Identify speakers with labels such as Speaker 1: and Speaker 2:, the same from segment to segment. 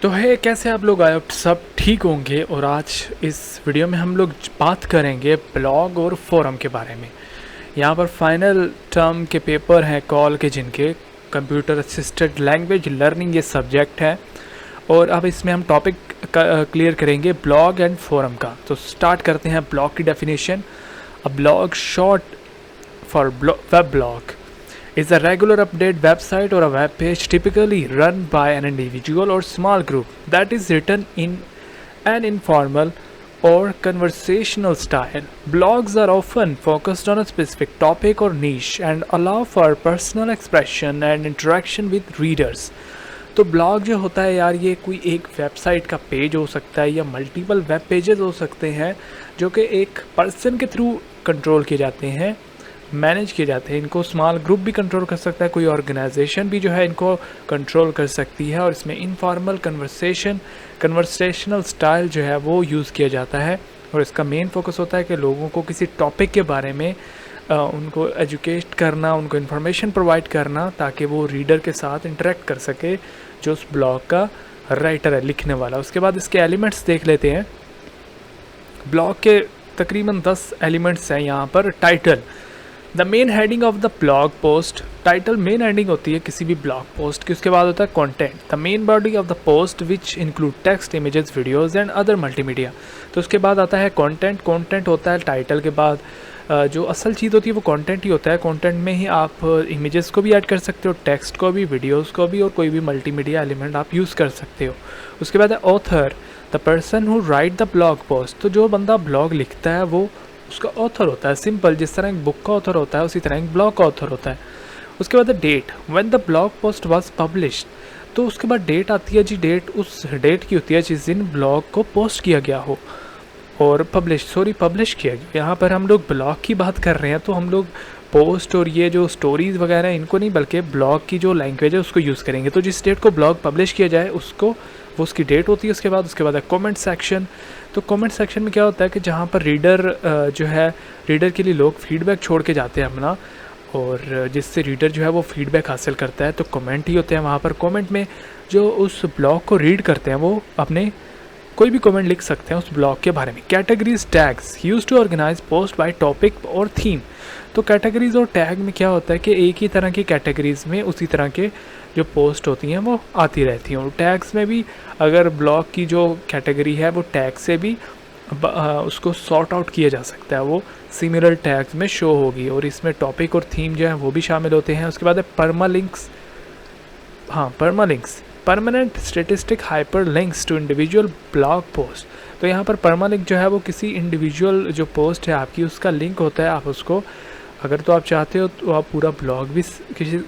Speaker 1: तो है कैसे आप लोग आए सब ठीक होंगे। और आज इस वीडियो में हम लोग बात करेंगे ब्लॉग और फोरम के बारे में। यहाँ पर फाइनल टर्म के पेपर हैं कॉल के, जिनके कंप्यूटर असिस्टेड लैंग्वेज लर्निंग ये सब्जेक्ट है। और अब इसमें हम टॉपिक क्लियर करेंगे ब्लॉग एंड फोरम का। तो स्टार्ट करते हैं ब्लॉग की definition. A blog short for web blog is a regular update website or a web page typically run by an individual or small group that is written in an informal or conversational style. Blogs are often focused on a specific topic or niche and allow for personal expression and interaction with readers. तो blog जो होता है यार, ये कोई एक website का page हो सकता है या मल्टीपल वेब पेजेस हो सकते हैं जो कि एक पर्सन के थ्रू कंट्रोल किए जाते हैं, मैनेज किए जाते हैं। इनको स्मॉल ग्रुप भी कंट्रोल कर सकता है, कोई ऑर्गेनाइजेशन भी जो है इनको कंट्रोल कर सकती है। और इसमें इनफॉर्मल कन्वर्सेशनल स्टाइल जो है वो यूज़ किया जाता है। और इसका मेन फोकस होता है कि लोगों को किसी टॉपिक के बारे में उनको एजुकेट करना, उनको इन्फॉर्मेशन प्रोवाइड करना, ताकि वो रीडर के साथ इंटरेक्ट कर सके जो उस ब्लॉग का राइटर है, लिखने वाला। उसके बाद इसके एलिमेंट्स देख लेते हैं। ब्लॉग के तकरीबन 10 एलिमेंट्स हैं यहाँ पर। Title, the main heading of the blog post. Title main heading होती है किसी भी ब्लॉग पोस्ट की। उसके बाद होता है content, the main body of the post which include text, images, videos and other multimedia. तो उसके बाद आता है कंटेंट। कंटेंट होता है टाइटल के बाद जो असल चीज़ होती है वो कंटेंट ही होता है। कंटेंट में ही आप इमेजेस को भी ऐड कर सकते हो, टेक्स्ट को भी, वीडियोज़ को भी, और कोई भी मल्टीमीडिया एलिमेंट आप यूज़ कर सकते हो। उसके बाद है author, the person who right the blog post. तो जो बंदा ब्लॉग लिखता है वो उसका ऑथर होता है। सिंपल, जिस तरह एक बुक का ऑथर होता है उसी तरह एक ब्लॉग का ऑथर होता है। उसके बाद date, when the blog post was published. तो उसके बाद डेट आती है जी। डेट उस डेट की होती है जिस दिन ब्लॉग को पोस्ट किया गया हो और पब्लिश किया गया। यहाँ पर हम लोग ब्लॉग की बात कर रहे हैं, तो हम लोग पोस्ट और ये जो स्टोरीज़ वगैरह इनको नहीं, बल्कि ब्लॉग की जो लैंग्वेज है उसको यूज़ करेंगे। तो जिस डेट को ब्लॉग पब्लिश किया जाए उसको वो उसकी डेट होती है। उसके बाद है कमेंट सेक्शन। तो कमेंट सेक्शन में क्या होता है कि जहाँ पर रीडर के लिए लोग फीडबैक छोड़ के जाते हैं अपना, और जिससे रीडर जो है वो फीडबैक हासिल करता है। तो कमेंट ही होते हैं वहाँ पर। कमेंट में जो उस ब्लॉग को रीड करते हैं वो अपने कोई भी कमेंट लिख सकते हैं उस ब्लॉग के बारे में। Categories, tags use to organise post by topic और थीम। तो कैटेगरीज और टैग में क्या होता है कि एक ही तरह की कैटेगरीज में उसी तरह के जो पोस्ट होती हैं वो आती रहती हैं। और टैग्स में भी अगर ब्लॉग की जो कैटेगरी है वो टैग से भी उसको सॉर्ट आउट किया जा सकता है, वो सिमिलर टैग्स में शो होगी। और इसमें टॉपिक और थीम जो है वो भी शामिल होते हैं। उसके बाद है permalinks. Permanent statistic hyperlinks to individual blog post. तो यहाँ पर परमालिंक जो है वो किसी इंडिविजुअल जो पोस्ट है आपकी उसका लिंक होता है। आप उसको अगर तो आप चाहते हो तो आप पूरा ब्लॉग भी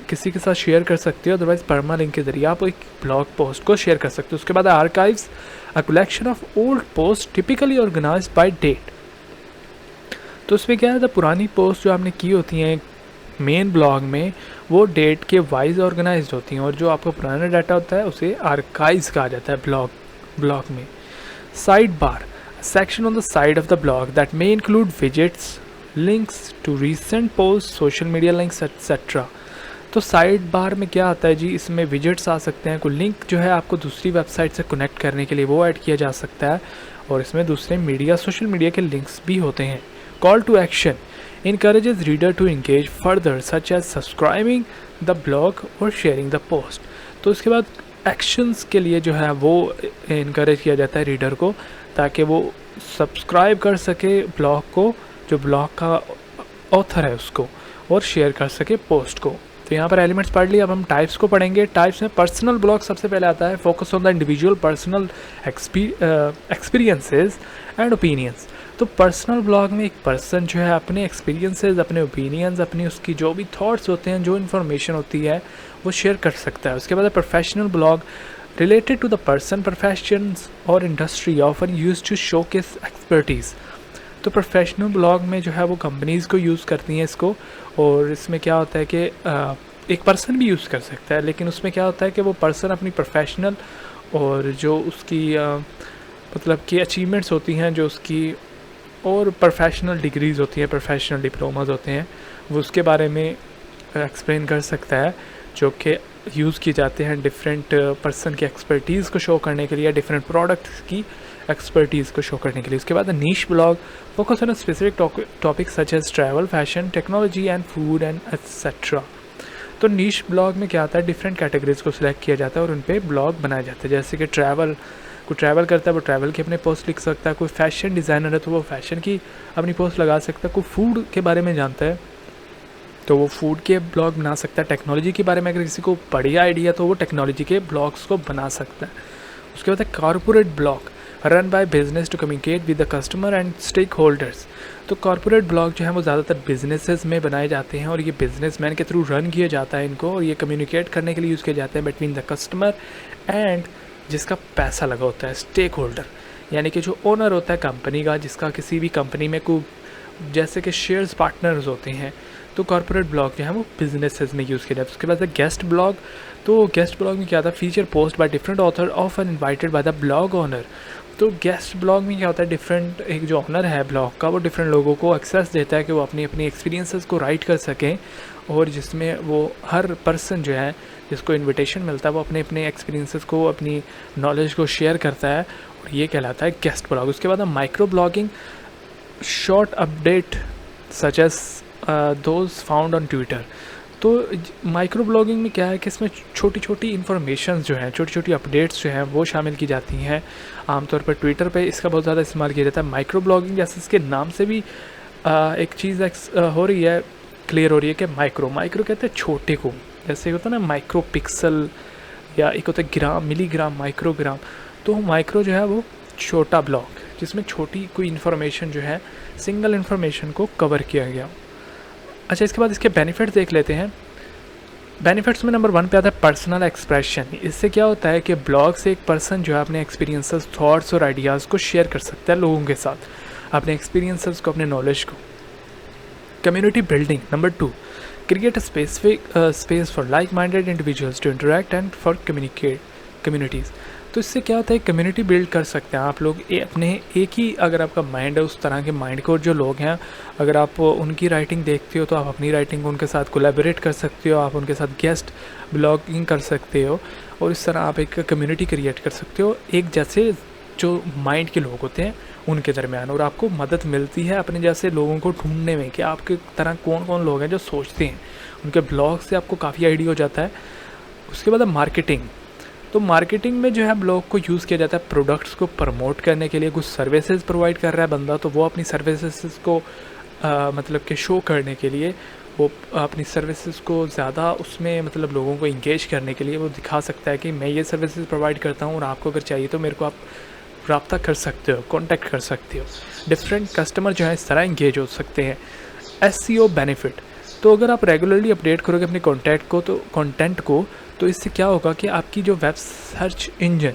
Speaker 1: किसी के साथ शेयर कर सकते हो, अदरवाइज परमालिंक के जरिए आप एक ब्लॉग पोस्ट को शेयर कर सकते हो। उसके बाद archives, a collection of old post typically organised by date. तो उसमें क्या है, तो पुरानी पोस्ट जो आपने की होती हैं मेन ब्लॉग में वो डेट के वाइज ऑर्गेनाइज्ड होती हैं, और जो आपका पुराना डाटा होता है उसे आर्काइव्स कहा जाता है ब्लॉग में। Sidebar, section on the side of the blog that may include widgets, links to recent post, social media links etcetera. तो साइड बार में क्या आता है जी, इसमें विजेट्स आ सकते हैं, कोई लिंक जो है आपको दूसरी वेबसाइट से कनेक्ट करने के लिए वो ऐड किया जा सकता है, और इसमें दूसरे मीडिया, सोशल मीडिया के लिंक्स भी होते हैं। Call to action, encourages reader to engage further such as subscribing the blog or sharing the post। तो उसके बाद एक्शंस के लिए जो है वो इनकरेज किया जाता है रीडर को, ताकि वो सब्सक्राइब कर सके ब्लॉग को, जो ब्लॉग का ऑथर है उसको, और शेयर कर सके पोस्ट को। तो यहाँ पर एलिमेंट्स पढ़ लिए। अब हम टाइप्स को पढ़ेंगे। टाइप्स में पर्सनल ब्लॉग सबसे पहले आता है। Focus on the individual personal experiences and opinions. तो पर्सनल ब्लॉग में एक पर्सन जो है अपने एक्सपीरियंसेस, अपने ओपिनियंस, अपनी उसकी जो भी थॉट्स होते हैं, जो इन्फॉर्मेशन होती है वो शेयर कर सकता है। उसके बाद professional blog, related to the person, professions और industry, often use to showcase expertise. तो प्रोफेशनल ब्लॉग में जो है वो कंपनीज़ को यूज़ करती हैं इसको, और इसमें क्या होता है कि एक पर्सन भी यूज़ कर सकता है, लेकिन उसमें क्या होता है कि वो पर्सन अपनी प्रोफेशनल और जो उसकी मतलब कि अचीवमेंट्स होती हैं, जो उसकी और प्रोफेशनल डिग्रीज़ होती हैं, प्रोफेशनल डिप्लोमाज होते हैं, वो उसके बारे में एक्सप्लेन कर सकता है, जो कि यूज़ किए जाते हैं डिफरेंट पर्सन की एक्सपर्टीज़ को शो करने के लिए, डिफरेंट प्रोडक्ट्स की एक्सपर्टीज़ को शो करने के लिए। उसके बाद niche blog focus on specific topic such as travel, fashion, technology and food and etcetera. तो नीश ब्लॉग में क्या आता है, डिफरेंट कैटेगरीज को सिलेक्ट किया जाता है और उन पर ब्लॉग बनाए जाते हैं। जैसे कि कोई ट्रैवल करता है वो ट्रैवल की अपने पोस्ट लिख सकता है, कोई फैशन डिज़ाइनर है तो वो फैशन की अपनी पोस्ट लगा सकता है, कोई फूड के बारे में जानता है तो वो फूड के ब्लॉग बना सकता है, टेक्नोलॉजी के बारे में अगर किसी को बढ़िया आइडिया तो वो टेक्नोलॉजी के ब्लॉग्स को बना सकता है। उसके बाद है corporate blog, run by business to communicate with the customer and stakeholders. तो कॉर्पोरेट ब्लॉग जो है वो ज़्यादातर बिजनेसेस में बनाए जाते हैं और ये बिजनेसमैन के थ्रू रन किया जाता है इनको, और ये कम्युनिकेट करने के लिए यूज़ किए जाते हैं बिटवीन द कस्टमर एंड जिसका पैसा लगा होता है, स्टेक होल्डर, यानी कि जो ओनर होता है कंपनी का, जिसका किसी भी कंपनी में कोई जैसे कि शेयर्स पार्टनर्स होते हैं। तो कॉर्पोरेट ब्लॉग जो है वो बिजनेसेस में यूज़ किया जाता है। उसके बाद गेस्ट ब्लॉग, तो गेस्ट ब्लॉग में क्या था, feature post by different author of an invited by the blog owner. तो गेस्ट ब्लॉग में क्या होता है, डिफरेंट एक जो ऑनर है ब्लॉग का वो डिफरेंट लोगों को एक्सेस देता है कि वो अपनी अपनी एक्सपीरियंसेस को राइट कर सकें, और जिसमें वो हर पर्सन जो है जिसको इन्विटेशन मिलता है वो अपने अपने एक्सपीरियंसेस को, अपनी नॉलेज को शेयर करता है, और ये कहलाता है गेस्ट ब्लॉग। उसके बाद microblogging, short update such as those found on Twitter. तो माइक्रो ब्लॉगिंग में क्या है कि इसमें छोटी छोटी इन्फॉर्मेशन जो हैं, छोटी छोटी अपडेट्स जो हैं वो शामिल की जाती हैं। आमतौर पर ट्विटर पे इसका बहुत ज़्यादा इस्तेमाल किया जाता है। माइक्रो ब्लॉगिंग जैसे इसके नाम से भी एक चीज़ हो रही है, क्लियर हो रही है कि माइक्रो कहते हैं छोटे को, जैसे होता है ना माइक्रो पिक्सल, या एक होता है ग्राम, मिलीग्राम, माइक्रोग्राम। तो माइक्रो जो है वो छोटा ब्लॉग जिसमें छोटी कोई इन्फॉर्मेशन जो है, सिंगल इन्फॉर्मेशन को कवर किया गया। अच्छा, इसके बाद इसके बेनिफिट्स देख लेते हैं। बेनिफिट्स में नंबर 1 पे आता है पर्सनल एक्सप्रेशन। इससे क्या होता है कि ब्लॉग से एक पर्सन जो है अपने एक्सपीरियंसेस, थॉट्स और आइडियाज़ को शेयर कर सकता है लोगों के साथ, अपने एक्सपीरियंसेस को, अपने नॉलेज को। Community building, number 2, create a space for like minded individuals to interact and for communities. तो इससे क्या होता है, कम्युनिटी बिल्ड कर सकते हैं आप लोग अपने एक ही, अगर आपका माइंड है उस तरह के माइंड को, जो लोग हैं अगर आप उनकी राइटिंग देखते हो तो आप अपनी राइटिंग को उनके साथ कोलैबोरेट कर सकते हो, आप उनके साथ गेस्ट ब्लॉगिंग कर सकते हो, और इस तरह आप एक कम्युनिटी क्रिएट कर सकते हो एक जैसे जो माइंड के लोग होते हैं उनके दरमियान, और आपको मदद मिलती है अपने जैसे लोगों को ढूंढने में कि आपके तरह कौन कौन लोग हैं जो सोचते हैं। उनके ब्लॉग से आपको काफ़ी आइडिया हो जाता है। उसके बाद मार्केटिंग, तो मार्केटिंग में जो है ब्लॉग को यूज़ किया जाता है प्रोडक्ट्स को प्रमोट करने के लिए। कुछ सर्विसेज प्रोवाइड कर रहा है बंदा, तो वो अपनी सर्विसेज को मतलब कि शो करने के लिए, वो अपनी सर्विसेज को ज़्यादा उसमें मतलब लोगों को इंगेज करने के लिए वो दिखा सकता है कि मैं ये सर्विसेज प्रोवाइड करता हूँ और आपको अगर चाहिए तो मेरे को आप रब्ता कर सकते हो, कांटेक्ट कर सकते हो। डिफरेंट कस्टमर जो है इस तरह इंगेज हो सकते हैं। SEO बेनिफिट, तो अगर आप रेगुलरली अपडेट करोगे अपने कंटेंट को तो इससे क्या होगा कि आपकी जो वेब सर्च इंजन,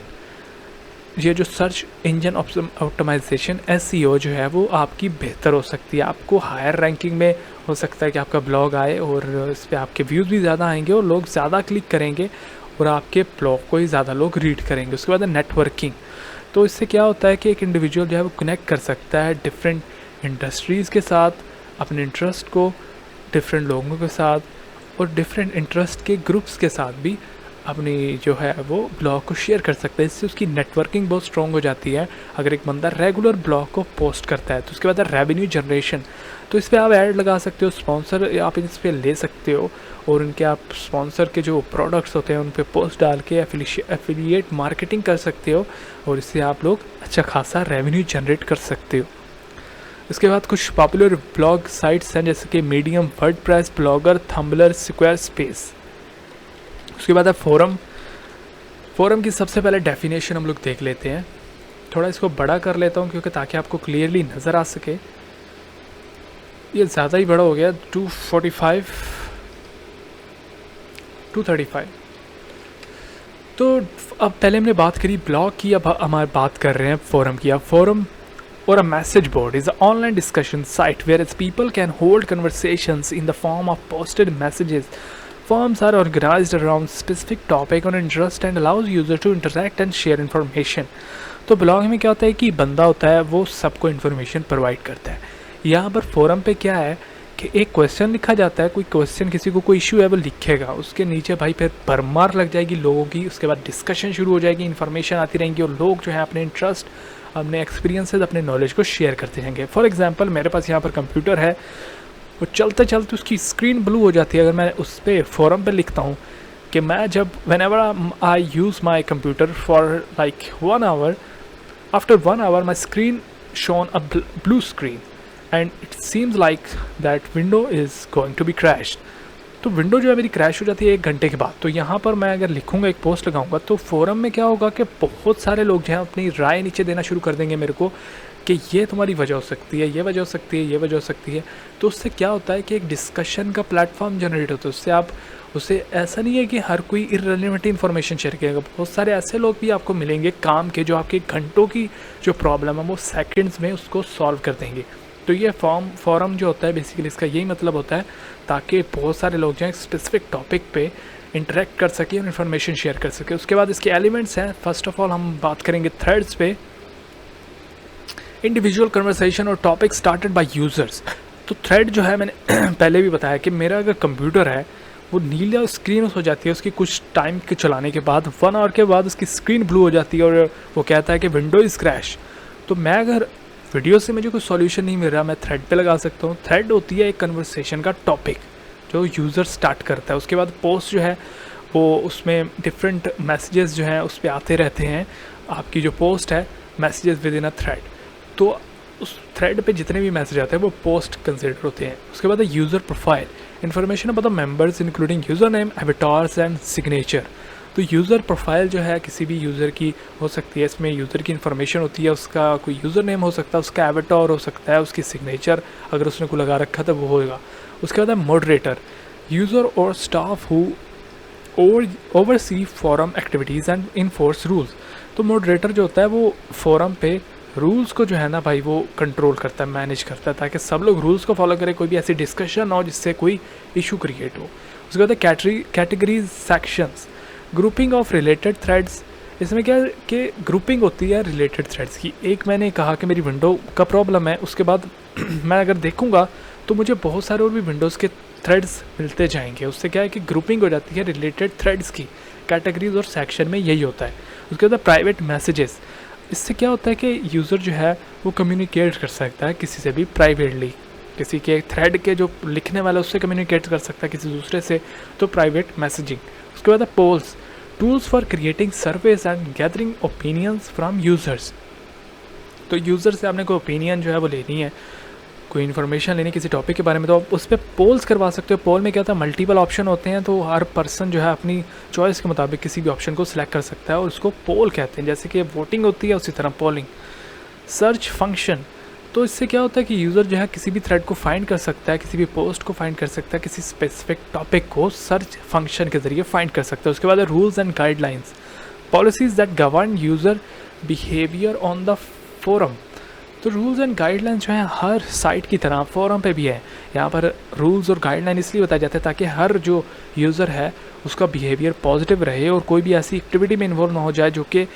Speaker 1: ये जो सर्च इंजन ऑप्टिमाइजेशन SEO जो है वो आपकी बेहतर हो सकती है। आपको हायर रैंकिंग में हो सकता है कि आपका ब्लॉग आए और इस पर आपके व्यूज़ भी ज़्यादा आएंगे और लोग ज़्यादा क्लिक करेंगे और आपके ब्लॉग को ही ज़्यादा लोग रीड करेंगे। उसके बाद नेटवर्किंग, तो इससे क्या होता है कि एक इंडिविजुअल जो है वो कनेक्ट कर सकता है डिफरेंट इंडस्ट्रीज़ के साथ, अपने इंटरेस्ट को डिफरेंट लोगों के साथ और डिफरेंट इंटरेस्ट के ग्रुप्स के साथ भी अपनी जो है वो ब्लॉग को शेयर कर सकता है। इससे उसकी नेटवर्किंग बहुत स्ट्रॉन्ग हो जाती है अगर एक बंदा रेगुलर ब्लॉग को पोस्ट करता है। तो उसके बाद रेवेन्यू जनरेशन, तो इस पर आप ऐड लगा सकते हो, स्पॉन्सर आप इस पर ले सकते हो और उनके आप स्पॉन्सर के जो प्रोडक्ट्स होते हैं उन पर पोस्ट डाल के एफिलिएट मार्केटिंग कर सकते हो और इससे आप लोग अच्छा खासा रेवेन्यू जनरेट कर सकते हो। इसके बाद कुछ पॉपुलर ब्लॉग साइट्स हैं जैसे कि Medium, WordPress, Blogger, Tumblr, Squarespace. उसके बाद है फोरम की सबसे पहले डेफिनेशन हम लोग देख लेते हैं। थोड़ा इसको बड़ा कर लेता हूँ क्योंकि ताकि आपको क्लियरली नज़र आ सके। ये ज़्यादा ही बड़ा हो गया, 245, 235। तो अब पहले हमने बात करी ब्लॉग की, अब हमारी बात कर रहे हैं फोरम की। अब forum or a message board is an online discussion site where people can hold conversations in the form of posted messages. Forums are organized around specific topic or interest and allows user to interact and share information. तो blog में क्या होता है कि बंदा होता है वो सबको इन्फॉर्मेशन प्रोवाइड करता है। यहाँ पर फोरम पे क्या है कि एक क्वेश्चन लिखा जाता है, कोई क्वेश्चन किसी को कोई इशू है वो लिखेगा, उसके नीचे भाई फिर भरमार लग जाएगी लोगों की, उसके बाद डिस्कशन शुरू हो जाएगी, इन्फॉर्मेशन आती रहेंगी और लोग जो है अपने इंटरेस्ट, अपने एक्सपीरियंसेस, अपने नॉलेज को शेयर करते रहेंगे। फॉर एग्जांपल मेरे पास यहाँ पर कंप्यूटर है, वो चलते चलते उसकी स्क्रीन ब्लू हो जाती है। अगर मैं उस पर फोरम पे लिखता हूँ कि मैं जब whenever I use my computer for like 1 hour, after 1 hour my screen shown a blue screen and it seems like that window is going to be crash. तो विंडो जो है मेरी क्रैश हो जाती है 1 घंटे के बाद। तो यहाँ पर मैं अगर लिखूँगा, एक पोस्ट लगाऊंगा, तो फोरम में क्या होगा कि बहुत सारे लोग जो हैं अपनी राय नीचे देना शुरू कर देंगे मेरे को कि ये तुम्हारी वजह हो सकती है, ये वजह हो सकती है, ये वजह हो सकती है। तो उससे क्या होता है कि एक डिस्कशन का प्लेटफॉर्म जनरेट होता है। उससे आप उसे ऐसा नहीं है कि हर कोई इररिलेवेंट इन्फॉर्मेशन शेयर करेगा, बहुत सारे ऐसे लोग भी आपको मिलेंगे काम के जो आपके घंटों की जो प्रॉब्लम है वो सेकंड्स में उसको सॉल्व कर देंगे। तो ये फोरम जो होता है बेसिकली इसका यही मतलब होता है, ताकि बहुत सारे लोग जो हैं स्पेसिफिक टॉपिक पे इंटरेक्ट कर सकें और इन्फॉर्मेशन शेयर कर सकें। उसके बाद इसके एलिमेंट्स हैं। फर्स्ट ऑफ ऑल हम बात करेंगे थ्रेड्स पे। इंडिविजुअल कन्वर्सेशन और टॉपिक स्टार्टेड बाय यूज़र्स। तो थ्रेड जो है मैंने पहले भी बताया कि मेरा अगर कंप्यूटर है वो नीला स्क्रीन हो जाती है उसकी कुछ टाइम के चलाने के बाद, 1 आवर के बाद उसकी स्क्रीन ब्लू हो जाती है और वो कहता है कि विंडो इज़ क्रैश। तो मैं अगर वीडियो से मुझे कोई सॉल्यूशन नहीं मिल रहा, मैं थ्रेड पे लगा सकता हूँ। थ्रेड होती है एक कन्वर्सेशन का टॉपिक जो यूज़र स्टार्ट करता है। उसके बाद पोस्ट जो है वो उसमें डिफरेंट मैसेजेस जो हैं उस पर आते रहते हैं। आपकी जो पोस्ट है messages with in a thread, तो उस थ्रेड पे जितने भी मैसेज आते हैं वो पोस्ट कंसिडर होते हैं। उसके बाद user profile, information about the members including user name, avatars and signature. तो यूज़र प्रोफाइल जो है किसी भी यूज़र की हो सकती है, इसमें यूज़र की इन्फॉर्मेशन होती है, उसका कोई यूज़र नेम हो सकता है, उसका एवेटार हो सकता है, उसकी सिग्नेचर अगर उसने को लगा रखा था वो होगा। उसके बाद है मॉडरेटर, यूज़र और staff who oversee forum activities and enforce rules. तो मॉडरेटर जो होता है वो फोरम पे रूल्स को जो है ना भाई वो कंट्रोल करता है, मैनेज करता है, ताकि सब लोग रूल्स को फॉलो करें, कोई भी ऐसी डिस्कशन ना हो जिससे कोई इशू क्रिएट हो। उसके बाद categories sections, grouping of related threads. इसमें क्या है कि ग्रुपिंग होती है रिलेटेड थ्रेड्स की। एक मैंने कहा कि मेरी विंडो का प्रॉब्लम है, उसके बाद मैं अगर देखूंगा तो मुझे बहुत सारे और भी विंडोज़ के थ्रेड्स मिलते जाएंगे। उससे क्या है कि ग्रुपिंग हो जाती है रिलेटेड थ्रेड्स की। कैटेगरीज और सेक्शन में यही होता है। उसके बाद प्राइवेट मैसेजेस, इससे क्या होता है कि यूज़र जो है वो कम्युनिकेट कर सकता है किसी से भी प्राइवेटली, किसी के थ्रेड के जो लिखने वाला उससे कम्युनिकेट कर सकता है किसी दूसरे से, तो प्राइवेट मैसेजिंग। उसके बाद polls, tools for creating surveys and gathering opinions from users. तो यूज़र से आपने कोई ओपिनियन जो है वो लेनी है, कोई इन्फॉर्मेशन लेनी किसी टॉपिक के बारे में, तो आप उस पर पोल्स करवा सकते हो। पोल में क्या होता है, मल्टीपल ऑप्शन होते हैं, तो हर पर्सन जो है अपनी चॉइस के मुताबिक किसी भी ऑप्शन को सिलेक्ट कर सकता है और उसको पोल कहते हैं। जैसे कि वोटिंग होती है उसी तरह पोलिंग। सर्च फंक्शन, तो इससे क्या होता है कि यूज़र जो है किसी भी थ्रेड को फाइंड कर सकता है, किसी भी पोस्ट को फाइंड कर सकता है, किसी स्पेसिफिक टॉपिक को सर्च फंक्शन के ज़रिए फाइंड कर सकता है। उसके बाद rules and guidelines, policies that govern user behaviour on the forum. तो रूल्स एंड गाइडलाइंस जो है हर साइट की तरह फोरम पे भी है। यहाँ पर रूल्स और गाइडलाइन इसलिए बताए जाते हैं ताकि हर जो यूज़र है उसका बिहेवियर पॉजिटिव रहे और कोई भी ऐसी एक्टिविटी में इन्वॉल्व ना हो जाए जो कि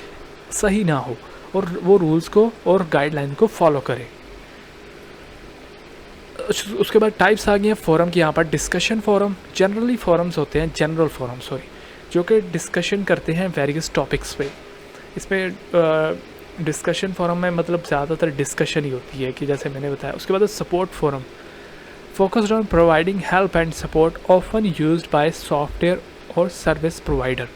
Speaker 1: सही ना हो, और वो रूल्स को और गाइडलाइन को फॉलो करे। उसके बाद टाइप्स आ गई हैं फोरम की। यहाँ पर डिस्कशन फोरम, जनरली फोरम्स होते हैं, जनरल फोरम जो कि डिस्कशन करते हैं वेरियस टॉपिक्स पे। इसमें डिस्कशन फोरम में मतलब ज़्यादातर डिस्कशन ही होती है कि जैसे मैंने बताया। उसके बाद support forum, focused on providing help and support often used by software और सर्विस प्रोवाइडर।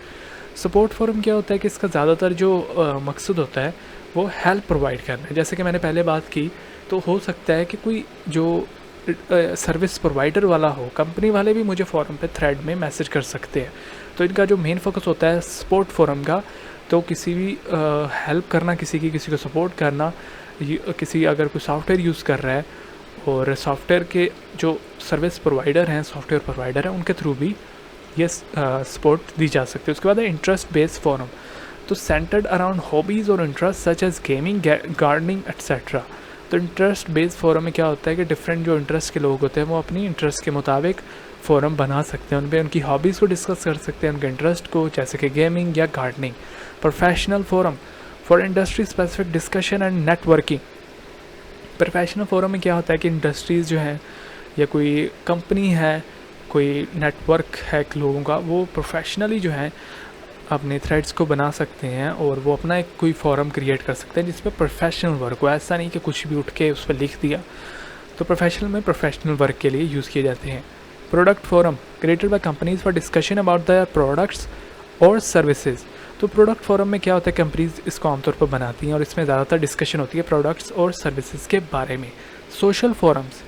Speaker 1: सपोर्ट फोरम क्या होता है कि इसका ज़्यादातर जो मकसद होता है वो हेल्प प्रोवाइड करना है। जैसे कि मैंने पहले बात की, तो हो सकता है कि कोई जो सर्विस प्रोवाइडर वाला हो, कंपनी वाले भी मुझे फोरम पे थ्रेड में मैसेज कर सकते हैं। तो इनका जो मेन फोकस होता है सपोर्ट फोरम का, तो किसी भी हेल्प करना, किसी को सपोर्ट करना। किसी अगर कोई सॉफ्टवेयर यूज़ कर रहा है और सॉफ्टवेयर के जो सर्विस प्रोवाइडर हैं, सॉफ्टवेयर प्रोवाइडर हैं, उनके थ्रू भी ये सपोर्ट दी जा सकती है। उसके बाद है इंटरेस्ट बेस्ड फोरम, तो सेंटर्ड अराउंड हॉबीज़ और interest such as gaming, gardening etcetera. तो इंटरेस्ट बेस्ड फोरम में क्या होता है कि डिफरेंट जो इंटरेस्ट के लोग होते हैं वो अपनी इंटरेस्ट के मुताबिक फ़ोरम बना सकते हैं, उन पर उनकी हॉबीज़ को डिस्कस कर सकते हैं, उनके इंटरेस्ट को, जैसे कि गेमिंग या gardening. Professional forum for industry specific discussion and networking. Professional forum में क्या होता है कि इंडस्ट्रीज़ जो हैं या कोई कंपनी है, कोई नेटवर्क है लोगों का, वो प्रोफेशनली जो है अपने थ्रेड्स को बना सकते हैं और वो अपना एक कोई फॉरम क्रिएट कर सकते हैं जिसमें प्रोफेशनल वर्क हो। ऐसा नहीं कि कुछ भी उठ के उस पर लिख दिया। तो प्रोफेशनल में प्रोफेशनल वर्क के लिए यूज़ किए जाते हैं। Product forum created by companies for discussion about the products और सर्विसेज। तो प्रोडक्ट फोरम में क्या होता है, कंपनीज इसको आमतौर पर बनाती हैं और इसमें ज़्यादातर डिस्कशन होती है प्रोडक्ट्स और सर्विसेज के बारे में। Social forums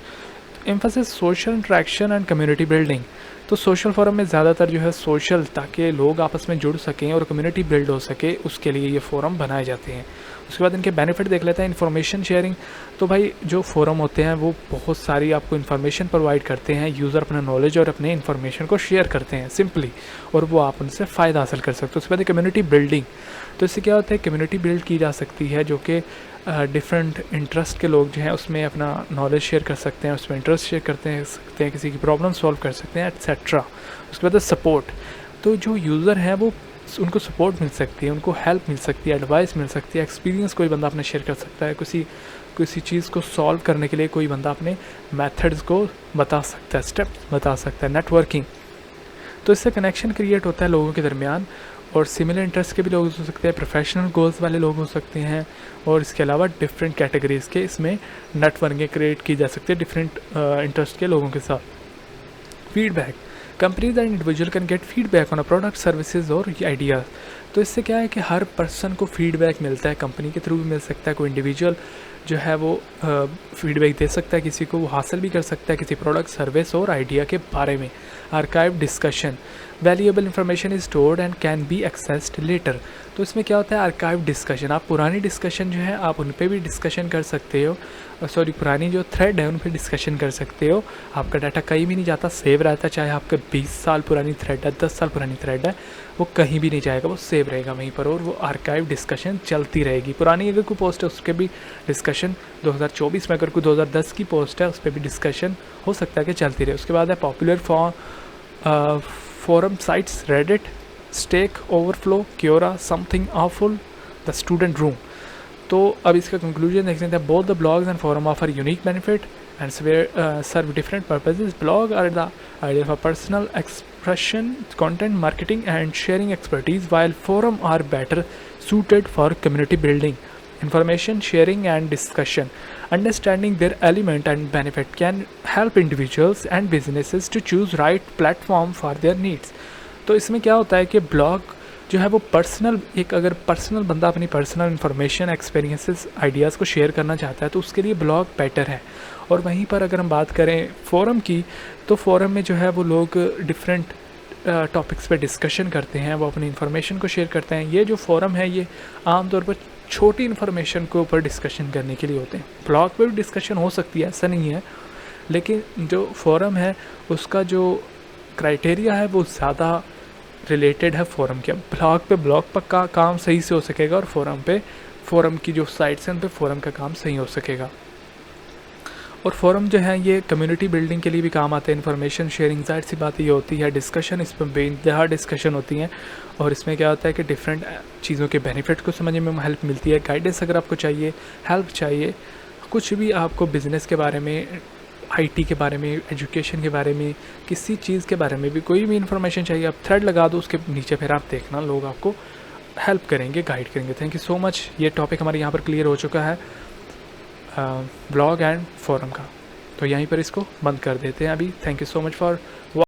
Speaker 1: emphasis social interaction and community building. तो सोशल फोरम में ज़्यादातर जो है सोशल, ताकि लोग आपस में जुड़ सकें और कम्युनिटी बिल्ड हो सके, उसके लिए ये फोरम बनाए जाते हैं। उसके बाद इनके बेनिफिट देख लेते हैं। Information sharing. तो भाई जो फोरम होते हैं वो बहुत सारी आपको इन्फॉर्मेशन प्रोवाइड करते हैं। यूज़र अपना नॉलेज और अपने इन्फॉर्मेशन को शेयर करते हैं सिंपली, और वो आप उनसे फ़ायदा हासिल कर सकते हो। उसके बाद कम्युनिटी बिल्डिंग। तो इससे क्या होता है, कम्युनिटी बिल्ड की जा सकती है जो कि डिफरेंट इंटरेस्ट के लोग जो हैं उसमें अपना नॉलेज शेयर कर सकते हैं, उसमें इंटरेस्ट शेयर करते हैं, किसी की प्रॉब्लम सॉल्व कर सकते हैं, एट्सेट्रा। उसके बाद सपोर्ट। तो जो यूज़र हैं वो उनको सपोर्ट मिल सकती है, उनको हेल्प मिल सकती है, एडवाइस मिल सकती है, एक्सपीरियंस कोई बंदा अपने शेयर कर सकता है, किसी चीज़ को सॉल्व करने के लिए कोई बंदा अपने मेथड्स को बता सकता है, स्टेप्स बता सकता है। नेटवर्किंग। तो इससे कनेक्शन क्रिएट होता है लोगों के दरमियान, और सिमिलर इंटरेस्ट के भी लोग हो सकते हैं, प्रोफेशनल गोल्स वाले लोग हो सकते हैं, और इसके अलावा डिफरेंट कैटेगरीज़ के इसमें नेटवर्किंग क्रिएट की जा सकती है डिफरेंट इंटरेस्ट के लोगों के साथ। Feedback. Companies and individual can get feedback on a product, services और आइडियाज़। तो इससे क्या है कि हर पर्सन को फीडबैक मिलता है, कंपनी के थ्रू भी मिल सकता है, कोई इंडिविजुअल जो है वो फीडबैक दे सकता है किसी को, वो हासिल भी कर सकता है किसी प्रोडक्ट, सर्विस और आइडिया के बारे में। Archive discussion. Valuable information is stored and can be accessed later. तो इसमें क्या होता है, आर्काइव डिस्कशन। आप पुरानी डिस्कशन जो है आप उन पर भी डिस्कशन कर सकते हो, पुरानी जो थ्रेड है उन पर डिस्कशन कर सकते हो। आपका डाटा कहीं भी नहीं जाता, सेव रहता है। चाहे आपके 20 साल पुरानी थ्रेड है, 10 साल पुरानी थ्रेड है, वो कहीं भी नहीं जाएगा, वो सेव रहेगा वहीं पर, और वो आर्काइव डिस्कशन चलती रहेगी। पुरानी अगर कोई पोस्ट है उसके भी डिस्कशन 2024 में, अगर कोई 2010 की पोस्ट है उस पर भी डिस्कशन हो सकता है कि चलती रहे। उसके बाद है popular forum sites, Reddit, Stack Overflow, Quora, Something Awful, the Student Room. तो अब इसका कंक्लूजन देख लेते हैं। Both the blogs and forum offer unique benefit and serve different purposes. Blog are the ideal for personal expression, content marketing and sharing expertise, while forum are better suited for community building, information sharing and discussion. Understanding their element and benefit can help individuals and businesses to choose right platform for their needs. तो इसमें क्या होता है कि blog जो है वो personal, एक अगर पर्सनल बंदा अपनी पर्सनल इन्फॉर्मेशन, एक्सपीरियंसेस, आइडियाज़ को शेयर करना चाहता है तो उसके लिए ब्लॉग बेटर है। और वहीं पर अगर हम बात करें फोरम की, तो फोरम में जो है वो लोग डिफरेंट टॉपिक्स पे डिस्कशन करते हैं, वो अपनी इन्फॉर्मेशन को शेयर करते हैं। ये जो फोरम है ये आमतौर पर छोटी इन्फॉर्मेशन के ऊपर डिस्कशन करने के लिए होते हैं। ब्लॉग पे भी डिस्कशन हो सकती है, ऐसा नहीं है, लेकिन जो फोरम है उसका जो क्राइटेरिया है वो ज़्यादा रिलेटेड है फोरम के। ब्लॉग पे ब्लॉग पर का काम सही से हो सकेगा, और फोरम पे फोरम की जो साइट्स हैं उन पे फोरम का काम सही हो सकेगा। और फोरम जो है ये कम्युनिटी बिल्डिंग के लिए भी काम आते हैं, इन्फॉर्मेशन शेयरिंग, जाहिर सी बात ये होती है, डिस्कशन, इस पर बेइंतहा डिस्कशन होती हैं। और इसमें क्या होता है कि डिफरेंट चीज़ों के बेनिफिट को समझने में हेल्प मिलती है। गाइडेंस अगर आपको चाहिए, हेल्प चाहिए, कुछ भी आपको बिज़नेस के बारे में, आईटी के बारे में, एजुकेशन के बारे में, किसी चीज़ के बारे में भी कोई भी इन्फॉर्मेशन चाहिए, आप थ्रेड लगा दो उसके नीचे, फिर आप देखना लोग आपको हेल्प करेंगे, गाइड करेंगे। Thank you so much. ये टॉपिक हमारे यहाँ पर क्लियर हो चुका है ब्लॉग एंड फोरम का, तो यहीं पर इसको बंद कर देते हैं अभी। Thank you so much for